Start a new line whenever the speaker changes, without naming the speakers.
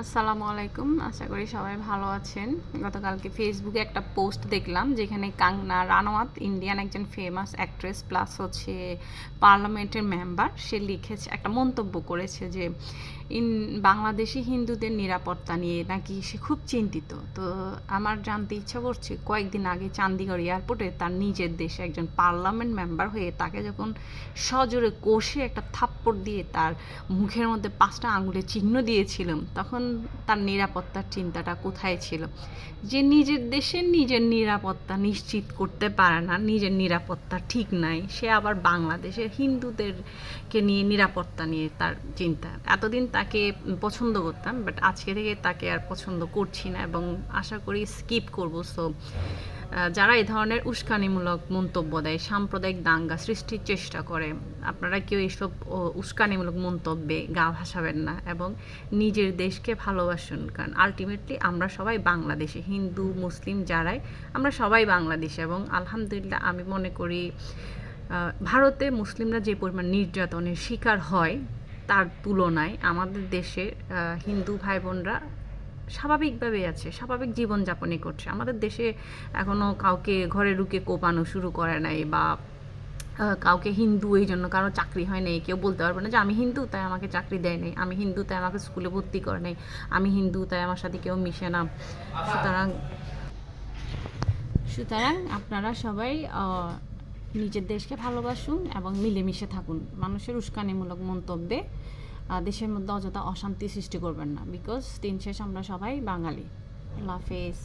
আসসালামু আলাইকুম, আশা করি সবাই ভালো আছেন। গতকালকে ফেসবুকে একটা পোস্ট দেখলাম যেখানে কাঙ্গনা রানাওয়াত, ইন্ডিয়ান একজন ফেমাস অ্যাক্ট্রেস প্লাস হচ্ছে পার্লামেন্টের মেম্বার, সে লিখেছে, একটা মন্তব্য করেছে যে বাংলাদেশি হিন্দুদের নিরাপত্তা নিয়ে নাকি সে খুব চিন্তিত। তো আমার জানতে ইচ্ছা করছে, কয়েকদিন আগে চণ্ডীগড় এয়ারপোর্টে তার নিজের দেশে একজন পার্লামেন্ট মেম্বার হয়ে তাকে যখন সজোরে কষে একটা থাপ্পড় দিয়ে তার মুখের মধ্যে 5টা আঙুলের চিহ্ন দিয়েছিলাম, তখন তার নিরাপত্তার চিন্তাটা কোথায় ছিল? যে নিজের দেশে নিজের নিরাপত্তা নিশ্চিত করতে পারে না, নিজের নিরাপত্তা ঠিক নাই, সে আবার বাংলাদেশের হিন্দুদেরকে নিয়ে নিরাপত্তা নিয়ে তার চিন্তা। এতদিন তাকে পছন্দ করতাম, বাট আজকে থেকে তাকে আর পছন্দ করছি না এবং আশা করি স্কিপ করব। সো যারা এই ধরনের উস্কানিমূলক মন্তব্য দেয়, সাম্প্রদায়িক দাঙ্গা সৃষ্টির চেষ্টা করে, আপনারা কেউ এইসব উস্কানিমূলক মন্তব্যে গা ভাসাবেন না এবং নিজের দেশকে ভালোবাসুন। কারণ আলটিমেটলি আমরা সবাই বাংলাদেশে, হিন্দু মুসলিম যারাই, আমরা সবাই বাংলাদেশে। এবং আলহামদুলিল্লাহ আমি মনে করি ভারতে মুসলিমরা যে পরিমাণ নির্যাতনের শিকার হয় তার তুলনায় আমাদের দেশে হিন্দু ভাই বোনরা স্বাভাবিকভাবেই আছে, স্বাভাবিক জীবনযাপনই করছে। আমাদের দেশে এখনও কাউকে ঘরে ঢুকে কোপানো শুরু করে নাই, বা কাউকে হিন্দু এই জন্য কারো চাকরি হয় নাই কেউ বলতে পারবে না যে আমি হিন্দু তাই আমাকে চাকরি দেয় নাই, আমি হিন্দু তাই আমাকে স্কুলে ভর্তি করে নাই, আমি হিন্দু তাই আমার সাথে কেউ মিশে না। সুতরাং সুতরাং আপনারা সবাই নিজের দেশকে ভালোবাসুন এবং মিলেমিশে থাকুন। মানুষের উস্কানিমূলক মন্তব্যে দেশের মধ্যে অযথা অশান্তি সৃষ্টি করবেন না, বিকজ দিন শেষ আমরা সবাই বাঙালি। আল্লাহ হাফেজ।